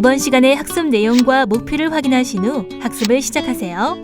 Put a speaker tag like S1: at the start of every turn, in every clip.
S1: 이번 시간의 학습 내용과 목표를 확인하신 후 학습을 시작하세요.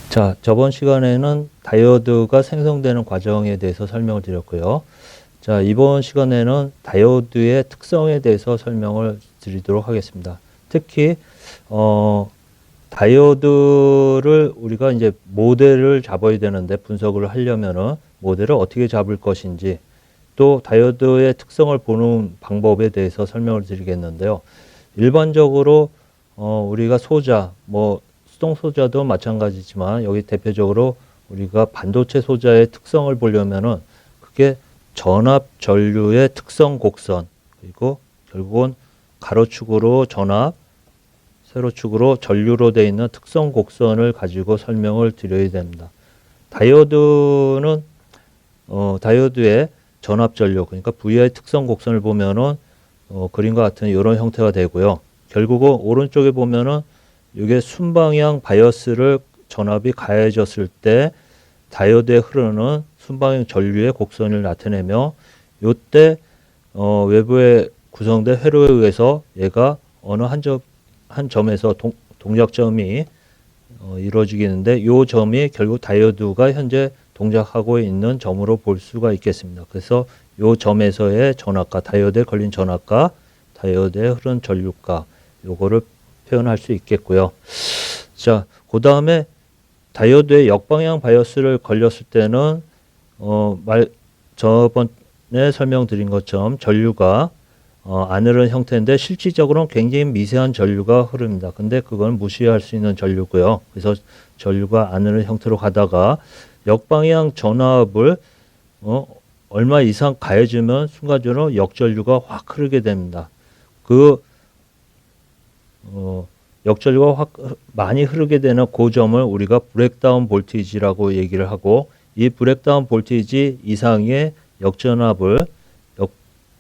S2: 자, 저번 시간에는 다이오드가 생성되는 과정에 대해서 설명을 드렸고요. 자, 이번 시간에는 다이오드의 특성에 대해서 설명을 드리도록 하겠습니다. 특히 다이오드를 우리가 이제 모델을 잡아야 되는데, 분석을 하려면은 모델을 어떻게 잡을 것인지, 또 다이오드의 특성을 보는 방법에 대해서 설명을 드리겠는데요. 일반적으로 우리가 소자, 수동 소자도 마찬가지지만, 여기 대표적으로 우리가 반도체 소자의 특성을 보려면은 그게 전압 전류의 특성 곡선, 그리고 결국은 가로축으로 전압, 세로축으로 전류로 되어 있는 특성 곡선을 가지고 설명을 드려야 됩니다. 다이오드는 다이오드의 전압 전류, 그러니까 VI 특성 곡선을 보면은 그림과 같은 이런 형태가 되고요. 결국은 오른쪽에 보면은 이게 순방향 바이어스를 전압이 가해졌을 때 다이오드에 흐르는 순방향 전류의 곡선을 나타내며, 이때 외부에 구성된 회로에 의해서 얘가 어느 한 점에서 동작점이 이루어지겠는데, 이 점이 결국 다이오드가 현재 동작하고 있는 점으로 볼 수가 있겠습니다. 그래서 이 점에서의 전압과, 다이오드에 걸린 전압과 다이오드에 흐른 전류가, 요거를 표현할 수 있겠고요. 자, 그 다음에 다이오드의 역방향 바이어스를 걸렸을 때는 저번에 설명드린 것처럼 전류가 안 흐르는 형태인데, 실질적으로는 굉장히 미세한 전류가 흐릅니다. 근데 그건 무시할 수 있는 전류고요. 그래서 전류가 안 흐르는 형태로 가다가 역방향 전압을 얼마 이상 가해주면 순간적으로 역전류가 확 흐르게 됩니다. 역전류가 확 많이 흐르게 되는 그 점을 우리가 브레이크다운 볼티지라고 얘기를 하고, 이 브레이크다운 볼티지 이상의 역전압을,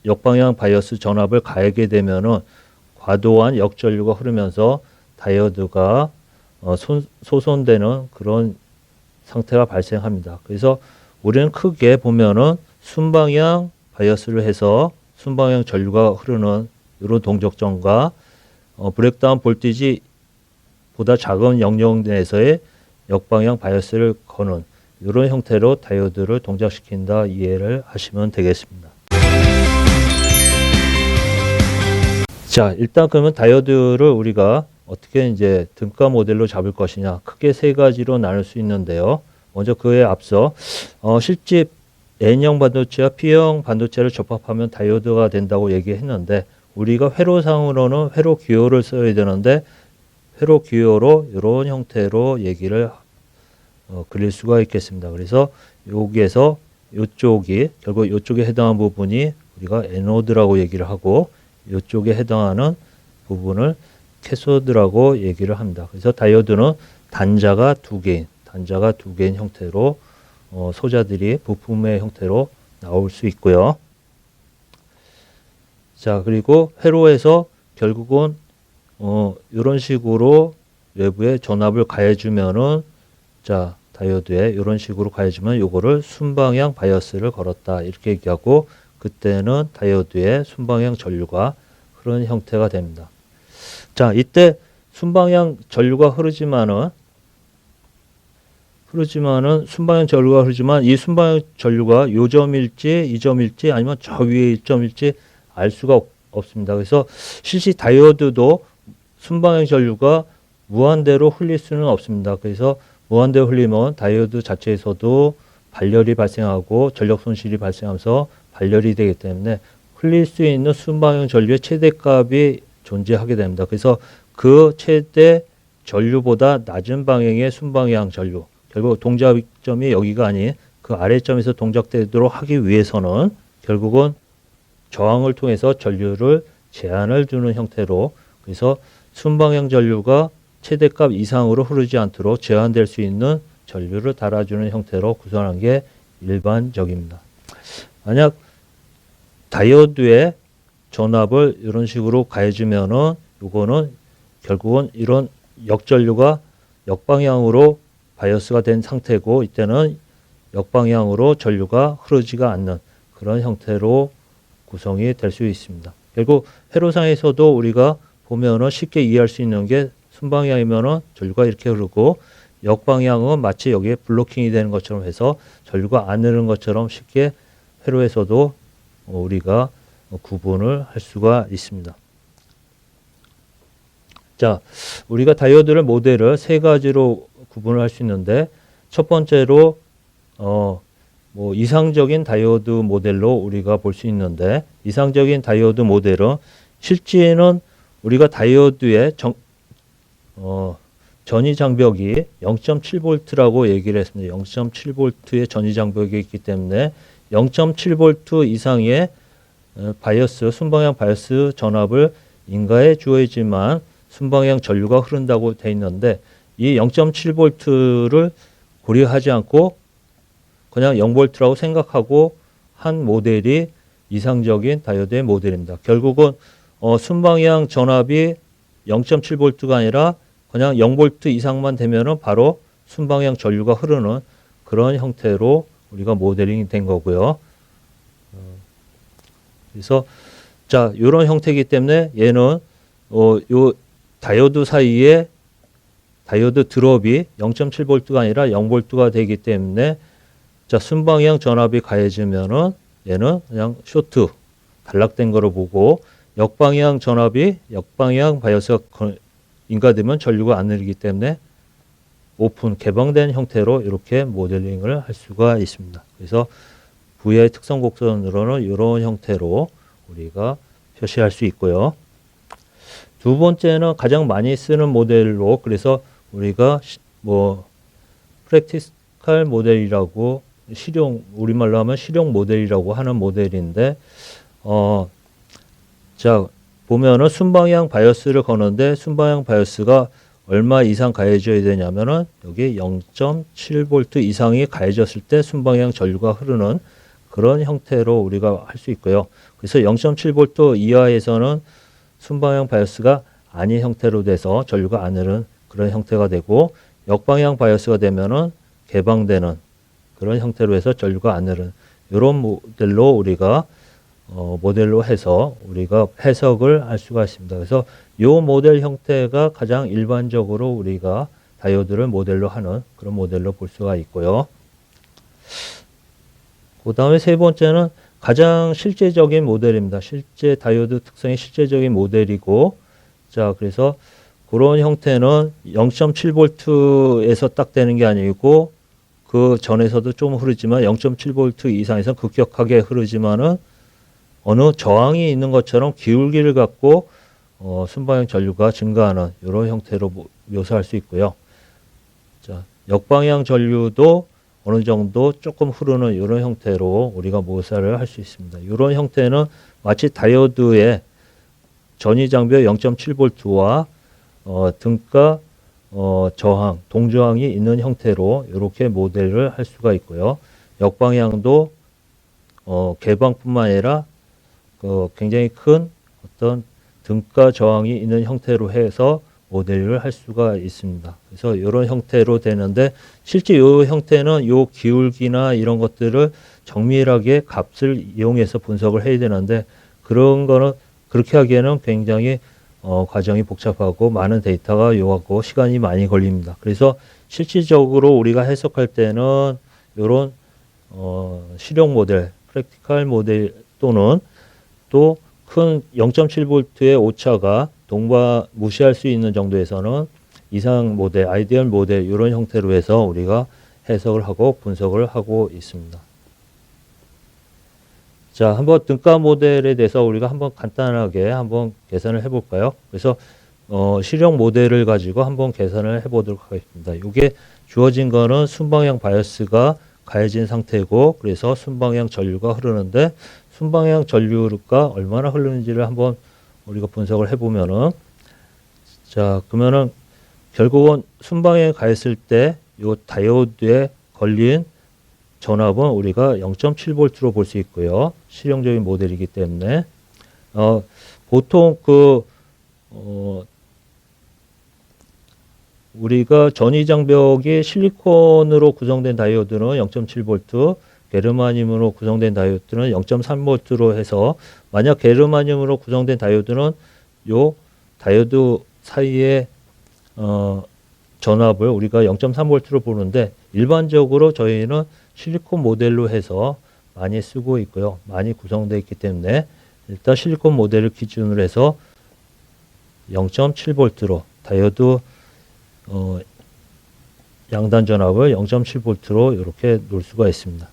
S2: 역방향 바이어스 전압을 가하게 되면은 과도한 역전류가 흐르면서 다이오드가 소손되는 그런 상태가 발생합니다. 그래서 우리는 크게 보면은 순방향 바이어스를 해서 순방향 전류가 흐르는 이런 동적점과 브레이크다운 볼티지보다 작은 영역 내에서의 역방향 바이어스를 거는 이런 형태로 다이오드를 동작시킨다, 이해를 하시면 되겠습니다. 자, 일단 그러면 다이오드를 우리가 어떻게 이제 등가 모델로 잡을 것이냐, 크게 세 가지로 나눌 수 있는데요. 먼저 그에 앞서 실제 N형 반도체와 P형 반도체를 접합하면 다이오드가 된다고 얘기했는데, 우리가 회로상으로는 회로 기호를 써야 되는데, 회로 기호로 이런 형태로 얘기를 그릴 수가 있겠습니다. 그래서 여기에서 이쪽이, 결국 이쪽에 해당하는 부분이 우리가 에노드라고 얘기를 하고, 이쪽에 해당하는 부분을 캐소드라고 얘기를 합니다. 그래서 다이오드는 단자가 두 개인 형태로 소자들이 부품의 형태로 나올 수 있고요. 자, 그리고 회로에서 결국은 이런 식으로 외부에 전압을 가해주면은, 자, 다이오드에 이런 식으로 가해주면 요거를 순방향 바이어스를 걸었다, 이렇게 얘기하고, 그때는 다이오드의 순방향 전류가 흐르는 형태가 됩니다. 자, 이때 순방향 전류가 흐르지만은 순방향 전류가 흐르지만, 이 순방향 전류가 요 점일지 이 점일지 아니면 저 위에 1점일지 알 수가 없습니다. 그래서 실제 다이오드도 순방향 전류가 무한대로 흘릴 수는 없습니다. 그래서 무한대로 흘리면 다이오드 자체에서도 발열이 발생하고 전력 손실이 발생하면서 발열이 되기 때문에 흘릴 수 있는 순방향 전류의 최대값이 존재하게 됩니다. 그래서 그 최대 전류보다 낮은 방향의 순방향 전류, 결국 동작점이 여기가 아닌 그 아래점에서 동작되도록 하기 위해서는 결국은 저항을 통해서 전류를 제한을 주는 형태로, 그래서 순방향 전류가 최대값 이상으로 흐르지 않도록 제한될 수 있는 전류를 달아주는 형태로 구성하는 게 일반적입니다. 만약 다이오드의 전압을 이런 식으로 가해주면은, 요거는 결국은 이런 역전류가 역방향으로 바이어스가 된 상태고, 이때는 역방향으로 전류가 흐르지가 않는 그런 형태로 구성이 될 수 있습니다. 결국 회로상에서도 우리가 보면은 쉽게 이해할 수 있는 게 순방향이면은 전류가 이렇게 흐르고 역방향은 마치 여기에 블로킹이 되는 것처럼 해서 전류가 안 흐르는 것처럼 쉽게 회로에서도 우리가 구분을 할 수가 있습니다. 자, 우리가 다이오드를 모델을 세 가지로 구분을 할 수 있는데 첫 번째로 뭐 이상적인 다이오드 모델로 우리가 볼 수 있는데 이상적인 다이오드 모델은 실제는 우리가 다이오드의 전위 장벽이 0.7V라고 얘기를 했습니다. 0.7V의 전위 장벽이 있기 때문에 0.7V 이상의 바이어스, 순방향 바이어스 전압을 인가해 주어야지만 순방향 전류가 흐른다고 돼 있는데 이 0.7V를 고려하지 않고 그냥 0V라고 생각하고 한 모델이 이상적인 다이오드의 모델입니다. 결국은 순방향 전압이 0.7V가 아니라 그냥 0V 이상만 되면은 바로 순방향 전류가 흐르는 그런 형태로 우리가 모델링이 된 거고요. 그래서 자, 이런 형태이기 때문에 얘는 요 다이오드 사이에 다이오드 드롭이 0.7V가 아니라 0V가 되기 때문에 자, 순방향 전압이 가해지면은 얘는 그냥 쇼트 단락된 거로 보고 역방향 전압이 역방향 바이어스가 인가되면 전류가 안 흐르기 때문에 오픈 개방된 형태로 이렇게 모델링을 할 수가 있습니다. 그래서 VI 특성 곡선으로는 이런 형태로 우리가 표시할 수 있고요. 두 번째는 가장 많이 쓰는 모델로 그래서 우리가 뭐 프랙티컬 모델이라고 실용 우리말로 하면 실용 모델이라고 하는 모델인데 자 보면은 순방향 바이어스를 거는데 순방향 바이어스가 얼마 이상 가해져야 되냐면은 여기 0.7V 이상이 가해졌을 때 순방향 전류가 흐르는 그런 형태로 우리가 할 수 있고요. 그래서 0.7V 이하에서는 순방향 바이어스가 아닌 형태로 돼서 전류가 안 흐르는 그런 형태가 되고 역방향 바이어스가 되면은 개방되는 그런 형태로 해서 전류가 안 흐르는 이런 모델로 우리가 모델로 해서 우리가 해석을 할 수가 있습니다. 그래서 이 모델 형태가 가장 일반적으로 우리가 다이오드를 모델로 하는 그런 모델로 볼 수가 있고요. 그 다음에 세 번째는 가장 실제적인 모델입니다. 실제 다이오드 특성의 실제적인 모델이고 자 그래서 그런 형태는 0.7V에서 딱 되는 게 아니고 그 전에서도 좀 흐르지만 0.7V 이상에서 급격하게 흐르지만은 어느 저항이 있는 것처럼 기울기를 갖고 순방향 전류가 증가하는 이런 형태로 묘사할 수 있고요. 자, 역방향 전류도 어느 정도 조금 흐르는 이런 형태로 우리가 묘사를 할 수 있습니다. 이런 형태는 마치 다이오드의 전위 장벽 0.7V와 등가 저항, 동저항이 있는 형태로 이렇게 모델을 할 수가 있고요. 역방향도 개방뿐만 아니라 굉장히 큰 어떤 등가 저항이 있는 형태로 해서 모델을 할 수가 있습니다. 그래서 이런 형태로 되는데 실제 이 형태는 이 기울기나 이런 것들을 정밀하게 값을 이용해서 분석을 해야 되는데 그런 거는 그렇게 하기에는 굉장히 과정이 복잡하고 많은 데이터가 요하고 시간이 많이 걸립니다. 그래서 실질적으로 우리가 해석할 때는 이런 실용 모델, 프랙티컬 모델 또는 또 큰 0.7V의 오차가 무시할 수 있는 정도에서는 이상 모델, 아이디얼 모델 이런 형태로 해서 우리가 해석을 하고 분석을 하고 있습니다. 자, 한번 등가 모델에 대해서 우리가 한번 간단하게 한번 계산을 해볼까요? 그래서 실용 모델을 가지고 한번 계산을 해보도록 하겠습니다. 이게 주어진 거는 순방향 바이어스가 가해진 상태고 그래서 순방향 전류가 흐르는데 순방향 전류가 얼마나 흐르는지를 한번 우리가 분석을 해보면은 자 그러면은 결국은 순방향에 가했을 때 이 다이오드에 걸린 전압은 우리가 0.7V로 볼 수 있고요. 실용적인 모델이기 때문에 보통 우리가 전위 장벽이 실리콘으로 구성된 다이오드는 0.7V, 게르마늄으로 구성된 다이오드는 0.3V로 해서 만약 게르마늄으로 구성된 다이오드는 요 다이오드 사이의 전압을 우리가 0.3V로 보는데 일반적으로 저희는 실리콘 모델로 해서 많이 쓰고 있고요. 많이 구성되어 있기 때문에 일단 실리콘 모델을 기준으로 해서 0.7V로 다이오드 양단 전압을 0.7V로 이렇게 놓을 수가 있습니다.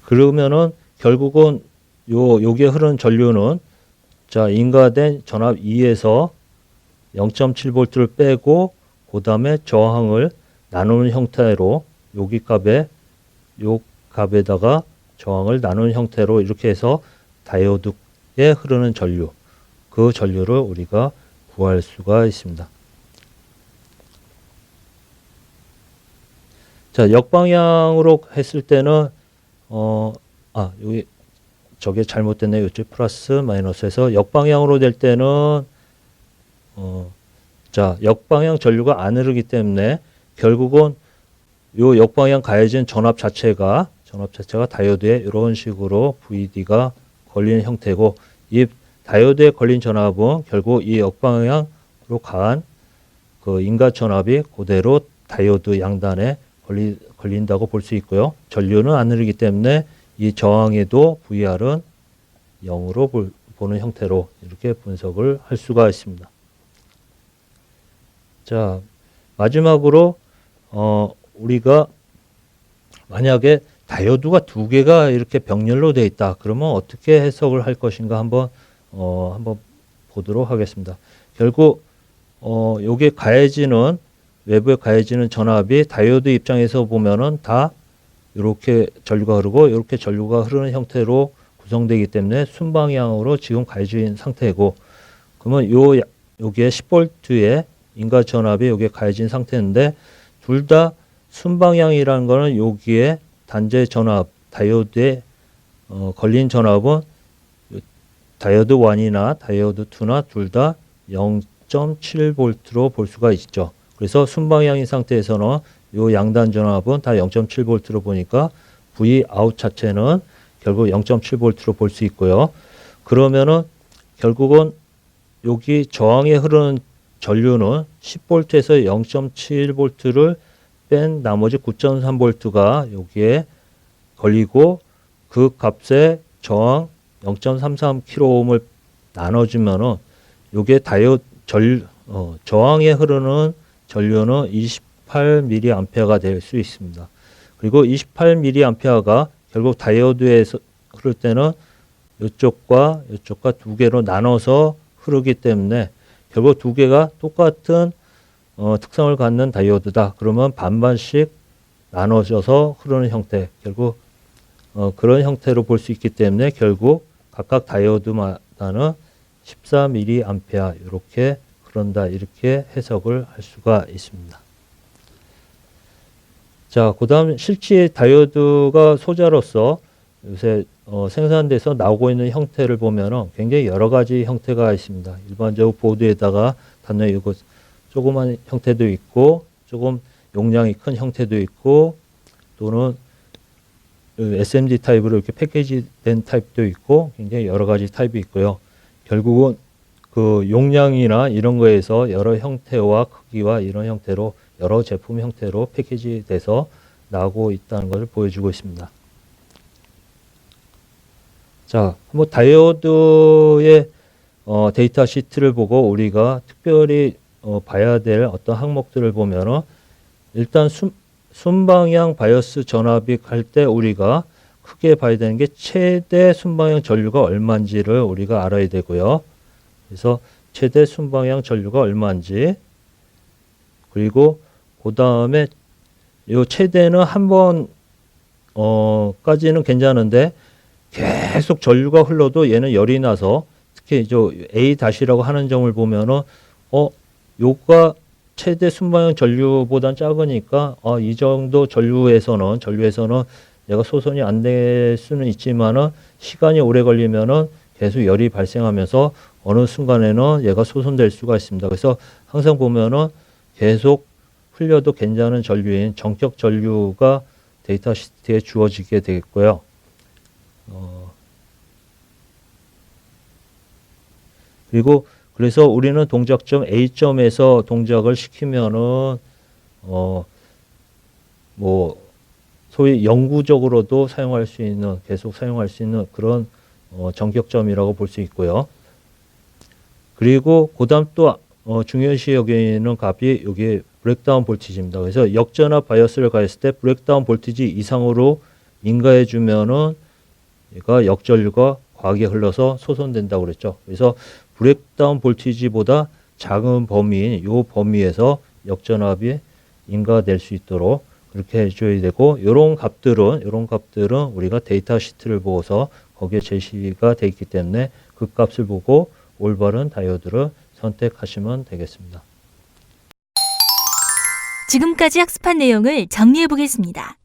S2: 그러면은 결국은 여기에 흐르는 전류는 자, 인가된 전압 2에서 0.7V를 빼고 그 다음에 저항을 나누는 형태로 여기 값에 요 값에다가 저항을 나누는 형태로 이렇게 해서 다이오드에 흐르는 전류, 그 전류를 우리가 구할 수가 있습니다. 자, 역방향으로 했을 때는 여기 저게 잘못됐네요. 이쪽 플러스 마이너스에서 역방향으로 될 때는 자, 역방향 전류가 안 흐르기 때문에 결국은 요 역방향 가해진 전압 자체가 다이오드에 이런 식으로 VD가 걸리는 형태고, 이 다이오드에 걸린 전압은 결국 이 역방향으로 가한 그 인가 전압이 그대로 다이오드 양단에 걸린다고 볼 수 있고요. 전류는 안 흐르기 때문에 이 저항에도 VR은 0으로 보는 형태로 이렇게 분석을 할 수가 있습니다. 자, 마지막으로 우리가 만약에 다이오드가 두 개가 이렇게 병렬로 되어 있다. 그러면 어떻게 해석을 할 것인가 한번 보도록 하겠습니다. 결국 요게 가해지는 외부에 가해지는 전압이 다이오드 입장에서 보면은 다 이렇게 전류가 흐르고 이렇게 전류가 흐르는 형태로 구성되기 때문에 순방향으로 지금 가해진 상태고, 그러면 여기에 10V의 인가 전압이 여기에 가해진 상태인데, 둘 다 순방향이라는 거는 여기에 단제 전압, 다이오드에 걸린 전압은 다이오드 1이나 다이오드 2나 둘 다 0.7V로 볼 수가 있죠. 그래서 순방향인 상태에서는 요 양단 전압은 다 0.7V로 보니까 V 아웃 자체는 결국 0.7V로 볼 수 있고요. 그러면은 결국은 여기 저항에 흐르는 전류는 10V에서 0.7V를 뺀 나머지 9.3V가 여기에 걸리고, 그 값에 저항 0.33kΩ을 나눠주면은 요게 저항에 흐르는 전류는 28mA가 될 수 있습니다. 그리고 28mA가 결국 다이오드에서 흐를 때는 이쪽과 이쪽과 두 개로 나눠서 흐르기 때문에 결국 두 개가 똑같은 특성을 갖는 다이오드다. 그러면 반반씩 나눠져서 흐르는 형태, 결국 그런 형태로 볼 수 있기 때문에 결국 각각 다이오드마다는 14mA 이렇게 흐른다, 이렇게 해석을 할 수가 있습니다. 자, 그 다음 실제 다이오드가 소자로서 요새 생산돼서 나오고 있는 형태를 보면은 굉장히 여러 가지 형태가 있습니다. 일반적으로 보드에다가 단내이고 조그만 형태도 있고, 조금 용량이 큰 형태도 있고, 또는 SMD 타입으로 이렇게 패키지된 타입도 있고, 굉장히 여러 가지 타입이 있고요. 결국은 그 용량이나 이런 거에서 여러 형태와 크기와 이런 형태로 여러 제품 형태로 패키지돼서 나오고 있다는 것을 보여주고 있습니다. 자, 한번 다이오드의 데이터 시트를 보고 우리가 특별히 봐야 될 어떤 항목들을 보면은, 일단 순방향 바이어스 전압이 갈 때 우리가 크게 봐야 되는 게 최대 순방향 전류가 얼마인지를 우리가 알아야 되고요. 그래서 최대 순방향 전류가 얼마인지, 그리고 그 다음에 이 최대는 한 번 까지는 괜찮은데 계속 전류가 흘러도 얘는 열이 나서, 특히 저 A-라고 하는 점을 보면은 요가 최대 순방향 전류보단 작으니까 이 정도 전류에서는 얘가 소선이 안 될 수는 있지만은 시간이 오래 걸리면은 계속 열이 발생하면서 어느 순간에는 얘가 소선될 수가 있습니다. 그래서 항상 보면은 계속 흘려도 괜찮은 전류인 정격 전류가 데이터 시트에 주어지게 되겠고요. 그리고 그래서 우리는 동작점 A점에서 동작을 시키면은 뭐 소위 영구적으로도 사용할 수 있는, 계속 사용할 수 있는 그런 정격점이라고 볼 수 있고요. 그리고 그다음 또 중요시 여기는 값이 여기 브레이크다운 볼티지입니다. 그래서 역전압 바이어스를 가했을 때 브레이크다운 볼티지 이상으로 인가해 주면은 얘가 역전류가 과하게 흘러서 소선된다고 그랬죠. 그래서 브레이크다운 볼티지보다 작은 범위인 이 범위에서 역전압이 인가될 수 있도록 그렇게 해줘야 되고, 이런 값들은 우리가 데이터 시트를 보고서 거기에 제시가 돼 있기 때문에 그 값을 보고 올바른 다이오드를 선택하시면 되겠습니다.
S1: 지금까지 학습한 내용을 정리해 보겠습니다.